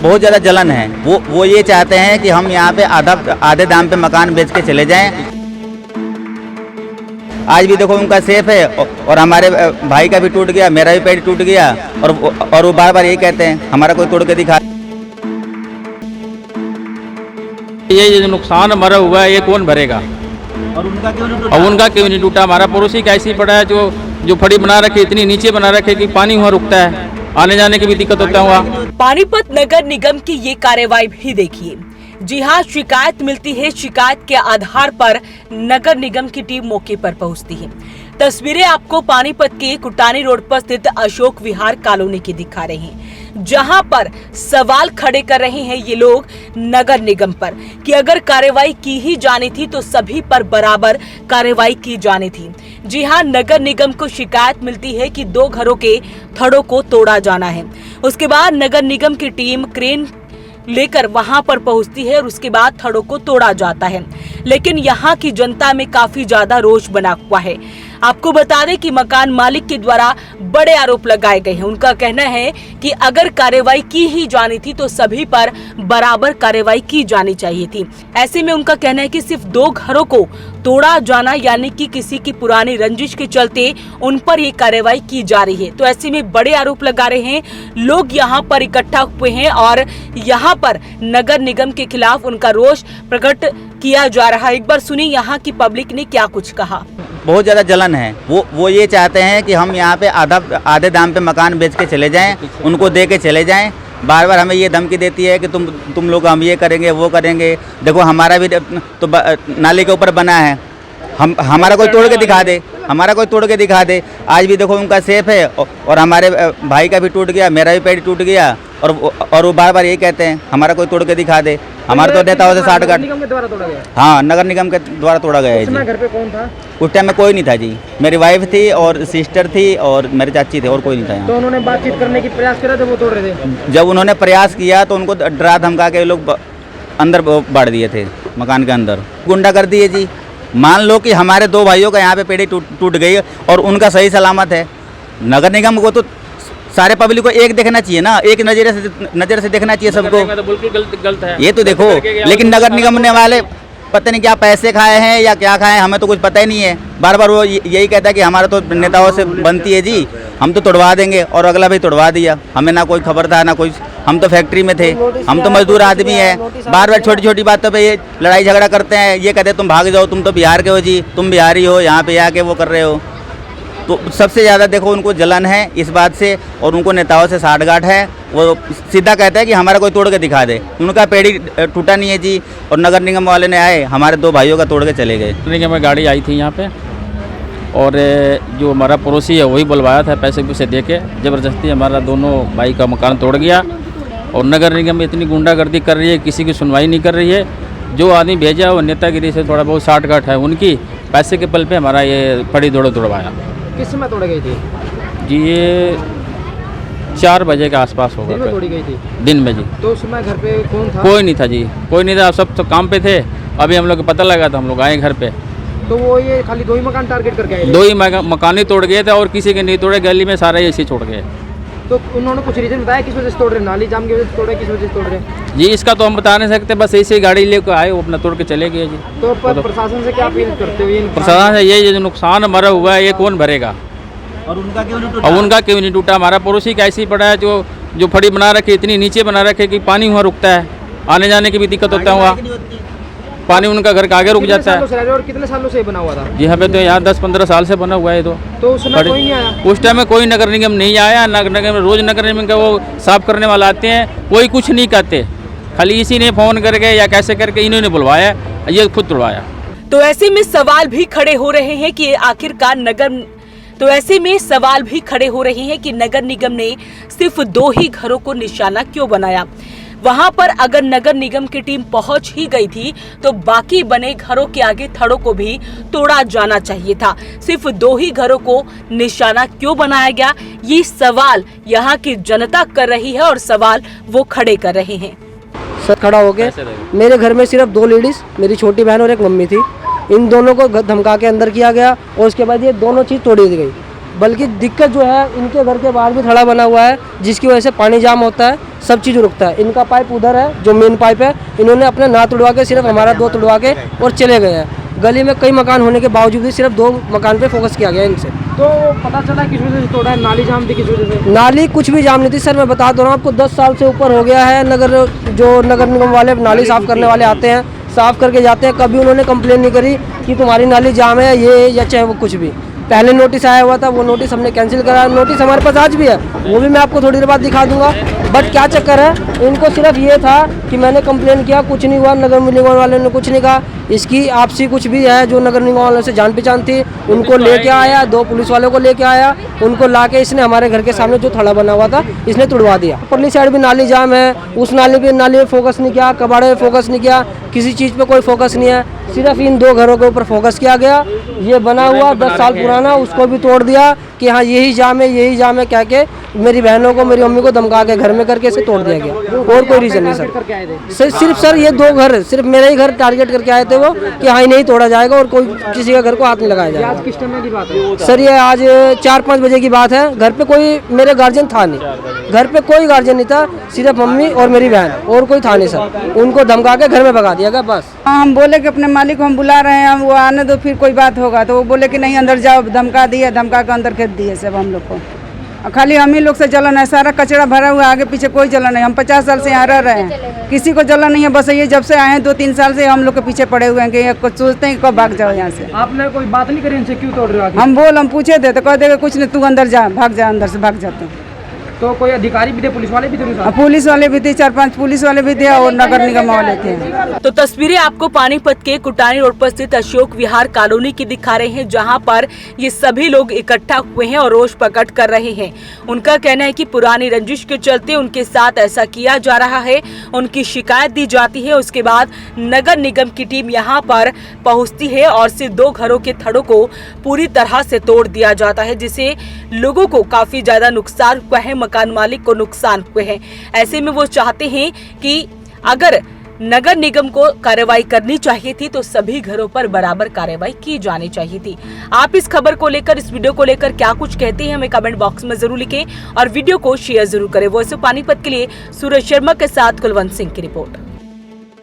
बहुत ज़्यादा जलन है। वो ये चाहते हैं कि हम यहाँ पे आधे दाम पे मकान बेच के चले जाएं। आज भी देखो उनका सेफ है और हमारे भाई का भी टूट गया, मेरा भी पेड़ टूट गया और वो बार बार यही कहते हैं हमारा कोई तोड़ के दिखा। ये जो नुकसान हमारा हुआ है ये कौन भरेगा? और उनका क्यों नहीं टूटा? अब उनका क्यों नहीं टूटा? हमारा पड़ोसी का ऐसे ही पड़ा है जो फड़ी बना रखे, इतनी नीचे बना रखे कि पानी वहाँ रुकता है, आने जाने की भी दिक्कत होता है वहाँ। पानीपत नगर निगम की ये कार्रवाई भी देखिए। जी हाँ, शिकायत मिलती है, शिकायत के आधार पर नगर निगम की टीम मौके पर पहुंचती है। तस्वीरें आपको पानीपत के कुटानी रोड पर स्थित अशोक विहार कॉलोनी की दिखा रहे हैं, जहां पर सवाल खड़े कर रहे हैं ये लोग नगर निगम पर कि अगर कार्रवाई की ही जानी थी तो सभी पर बराबर कार्रवाई की जानी थी। जी हाँ, नगर निगम को शिकायत मिलती है कि 2 घरों के थड़ों को तोड़ा जाना है। उसके बाद नगर निगम की टीम क्रेन लेकर वहां पर पहुंचती है और उसके बाद थड़ों को तोड़ा जाता है। लेकिन यहाँ की जनता में काफी ज्यादा रोष बना हुआ है। आपको बता दें कि मकान मालिक के द्वारा बड़े आरोप लगाए गए हैं। उनका कहना है कि अगर कार्रवाई की ही जानी थी तो सभी पर बराबर कार्रवाई की जानी चाहिए थी। ऐसे में उनका कहना है कि सिर्फ 2 घरों को तोड़ा जाना यानी कि किसी की पुरानी रंजिश के चलते उन पर ये कार्रवाई की जा रही है। तो ऐसे में बड़े आरोप लगा रहे हैं लोग, यहाँ पर इकट्ठा हुए हैं और यहाँ पर नगर निगम के खिलाफ उनका रोष प्रकट किया जा रहा है। एक बार सुनिए यहाँ की पब्लिक ने क्या कुछ कहा। बहुत ज़्यादा जलन है। वो ये चाहते हैं कि हम यहाँ पे आधे दाम पे मकान बेच के चले जाएं, उनको दे के चले जाएं। बार बार हमें ये धमकी देती है कि तुम लोग हम ये करेंगे वो करेंगे। देखो हमारा भी तो नाले के ऊपर बना है, हमारा कोई तोड़ के दिखा दे, हमारा कोई तोड़ के दिखा दे। आज भी देखो उनका सेफ है और हमारे भाई का भी टूट गया, मेरा भी पेड़ टूट गया और वो बार बार यही कहते हैं हमारा कोई तोड़ के दिखा दे। हमारा तो देता हो 60 गांठ निगम के द्वारा तोड़ा गया? हाँ, नगर निगम के द्वारा तोड़ा गया है जी। घर पे कौन था उस टाइम में? कोई नहीं था जी, मेरी वाइफ थी और सिस्टर थी और मेरी चाची थे और कोई नहीं था यहाँ। तो उन्होंने बातचीत करने की प्रयास करा जब वो तोड़ रहे थे? जब उन्होंने प्रयास किया तो उनको डरा धमका के लोग अंदर बांट दिए थे, मकान के अंदर गुंडा कर दिए जी। मान लो कि हमारे 2 भाइयों का यहाँ पे पेड़ी टूट गई और उनका सही सलामत है। नगर निगम को तो सारे पब्लिक को एक देखना चाहिए ना, एक नज़र से देखना चाहिए सबको। तो बिल्कुल गलत है ये तो देखो, लेकिन नगर निगम ने वाले पता नहीं क्या पैसे खाए हैं या क्या खाए, हमें तो कुछ पता ही नहीं है। बार बार वो यही कहता है कि हमारा तो नेताओं से बनती है जी, हम तो तोड़वा देंगे और अगला भी तोड़वा दिया। हमें ना कोई खबर था ना कोई, हम तो फैक्ट्री में थे, हम तो मजदूर आदमी है। बार बार छोटी छोटी बातों पे ये लड़ाई झगड़ा करते हैं। ये कहते हैं तुम भाग जाओ, तुम तो बिहार के हो जी, तुम बिहारी हो, यहाँ पे आके वो कर रहे हो। तो सबसे ज़्यादा देखो उनको जलन है इस बात से और उनको नेताओं से साठगांठ है। वो सीधा कहता है कि हमारा कोई तोड़ के दिखा दे। उनका पेड़ी टूटा नहीं है जी और नगर निगम वाले ने आए हमारे 2 भाइयों का तोड़ के चले गए। निगम में गाड़ी आई थी यहाँ पे और जो हमारा पड़ोसी है वही बुलवाया था, पैसे दे के ज़बरदस्ती हमारा दोनों भाई का मकान तोड़ गया। और नगर निगम इतनी गुंडागर्दी कर रही है, किसी की सुनवाई नहीं कर रही है। जो आदमी भेजा वो नेतागिरी से थोड़ा बहुत साठगांठ है उनकी, पैसे के पल पे हमारा ये फड़ी तोड़वाया। किस समय तोड़ गई थी जी? ये 4 बजे के आसपास होगा। दिन में तोड़ी गई थी? दिन में जी। तो उस समय घर पे कौन था? कोई नहीं था जी, कोई नहीं था, सब तो काम पे थे। अभी हम लोग को पता लगा था, हम लोग आए घर पे। तो वो ये खाली 2 ही मकान टारगेट करके आए? 2 ही मकान ही तोड़ गए थे और किसी के नहीं तोड़े, गली में सारा ऐसे छोड़ गए। तो उन्होंने कुछ रीजन बताया किस वजह से तोड़ रहे? नाली जाम की वजह से तोड़ रहे, किस वजह से तोड़ रहे जी? इसका तो हम बता नहीं सकते, बस ऐसे ही गाड़ी लेकर आए, वो अपना तोड़ के चले गए जी। तो प्रशासन से क्या अपील करते हो? प्रशासन से ये जो नुकसान हमारा हुआ है ये कौन भरेगा? और उनका क्यों नहीं टूटा? और उनका क्यों नहीं टूटा? हमारा पड़ोसी का ऐसे ही पड़ा है जो फड़ी बना रखे, इतनी नीचे बना रखे कि पानी वहाँ रुकता है, आने जाने की भी दिक्कत होता है वहाँ। पानी उनका घर के आगे रुक जाता है। और कितने सालों से बना हुआ था? जी यहाँ पे तो यहाँ 10-15 साल से बना हुआ है। तो उस समय कोई नहीं आया? उस टाइम में कोई नगर निगम नहीं आया। नगर निगम रोज नगर निगम का वो साफ करने वाला आते हैं, कोई कुछ नहीं कहते। खाली इसी ने फोन करके या कैसे करके इन्होंने बुलवाया, ये खुद तोड़वाया। तो ऐसे में सवाल भी खड़े हो रहे हैं कि आखिरकार नगर निगम ने सिर्फ 2 ही घरों को निशाना क्यों बनाया। वहां पर अगर नगर निगम की टीम पहुंच ही गई थी तो बाकी बने घरों के आगे थड़ों को भी तोड़ा जाना चाहिए था। सिर्फ 2 ही घरों को निशाना क्यों बनाया गया, ये सवाल यहाँ की जनता कर रही है और सवाल वो खड़े कर रहे हैं। सर खड़ा हो गए, मेरे घर में सिर्फ 2 लेडीज, मेरी छोटी बहन और एक मम्मी थी। इन दोनों को धमका के अंदर किया गया और उसके बाद ये दोनों चीज़ तोड़ी दी गई। बल्कि दिक्कत जो है इनके घर के बाहर भी थड़ा बना हुआ है, जिसकी वजह से पानी जाम होता है, सब चीज़ रुकता है। इनका पाइप उधर है जो मेन पाइप है, इन्होंने अपना ना तुड़वा के सिर्फ हमारा 2 तुड़वा के और चले गए हैं। गली में कई मकान होने के बावजूद भी सिर्फ 2 मकान पे फोकस किया गया इनसे। तो पता चला किस वजह से तोड़ा है? नाली जाम थी किस वजह से? नाली कुछ भी जाम नहीं थी सर, मैं बता दो रहा हूँ आपको, 10 साल से ऊपर हो गया है। नगर निगम वाले नाली साफ़ करने वाले आते हैं, साफ़ करके जाते हैं, कभी उन्होंने कंप्लेन नहीं करी कि तुम्हारी नाली जाम है ये या चाहे वो कुछ भी। पहले नोटिस आया हुआ था, वो नोटिस हमने कैंसिल करा। नोटिस हमारे पास आज भी है, वो भी मैं आपको थोड़ी देर बाद दिखा दूंगा। बट क्या चक्कर है, इनको सिर्फ ये था कि मैंने कंप्लेन किया, कुछ नहीं हुआ, नगर निगम वाले ने कुछ नहीं कहा। इसकी आपसी कुछ भी है, जो नगर निगम वालों से जान पहचान थी, उनको लेके आया, 2 पुलिस वालों को लेके आया, उनको लाके इसने हमारे घर के सामने जो थड़ा बना हुआ था इसने तुड़वा दिया। परली साइड भी नाली जाम है, उस नाली में फोकस नहीं किया, कबाड़े में फोकस नहीं किया, किसी चीज़ पे कोई फोकस नहीं है, सिर्फ इन 2 घरों के ऊपर फोकस किया गया। ये बना हुआ 10 साल पुराना, उसको भी तोड़ दिया कि हाँ यही जाम है, यही जाम है कह के मेरी बहनों को, मेरी मम्मी को धमका के घर में करके इसे तोड़ दिया गया। और कोई रीज़न नहीं सर। सिर्फ सर ये 2 घर, सिर्फ मेरा ही घर टारगेट करके आए थे वो कि हाँ नहीं तोड़ा जाएगा और कोई किसी का घर को हाथ नहीं लगाया जाएगा। आज किस टाइम की बात है सर? ये आज 4-5 बजे की बात है। घर पे कोई मेरे गार्जियन था नहीं, घर पे कोई गार्जियन नहीं था, सिर्फ मम्मी और मेरी बहन, और कोई था नहीं सर। उनको धमका के घर में भगा दिया गया बस। हम बोले कि अपने मालिक को हम बुला रहे हैं, वो आने दो फिर कोई बात होगा। तो वो बोले कि नहीं अंदर जाओ, धमका दिए, धमका के अंदर खेद दिए सब हम लोग को। खाली हम ही लोग से जलन है, सारा कचरा भरा हुआ है, आगे पीछे कोई जलन नहीं। हम 50 साल से यहाँ रह रहे हैं, किसी को जलन नहीं है। बस ये जब से आए हैं 2-3 साल से हम लोग के पीछे पड़े हुए हैं कि कुछ सोचते हैं कि कब भाग जाओ यहाँ से। आपने कोई बात नहीं करी इनसे, क्यों तोड़ रहे हो? हम पूछे थे तो कह देगा कुछ नहीं, तू अंदर जा, भाग जा, अंदर से भाग जाते हैं। तो कोई अधिकारी भी थे, पुलिस वाले भी थे? पुलिस वाले भी थे, 4-5 पुलिस वाले भी थे और नगर निगम वाले थे। तो तस्वीरें आपको पानीपत के कुटानी रोड पर स्थित अशोक विहार कॉलोनी की दिखा रहे हैं, जहां पर ये सभी लोग इकट्ठा हुए हैं और रोष प्रकट कर रहे हैं। उनका कहना है कि पुरानी रंजिश के चलते उनके साथ ऐसा किया जा रहा है, उनकी शिकायत दी जाती है, उसके बाद नगर निगम की टीम यहां पर पहुंचती है और सिर्फ 2 घरों के थड़ों को पूरी तरह से तोड़ दिया जाता है, जिससे लोगों को काफी ज्यादा नुकसान हुआ है, मकान मालिक को नुकसान हुए हैं। ऐसे में वो चाहते हैं कि अगर नगर निगम को कार्रवाई करनी चाहिए थी तो सभी घरों पर बराबर कार्रवाई की जानी चाहिए थी। आप इस खबर को लेकर, इस वीडियो को लेकर क्या कुछ कहते हैं हमें कमेंट बॉक्स में जरूर लिखें और वीडियो को शेयर जरूर करें। वॉइस ऑफ पानीपत के लिए सूरज शर्मा के साथ कुलवंत सिंह की रिपोर्ट।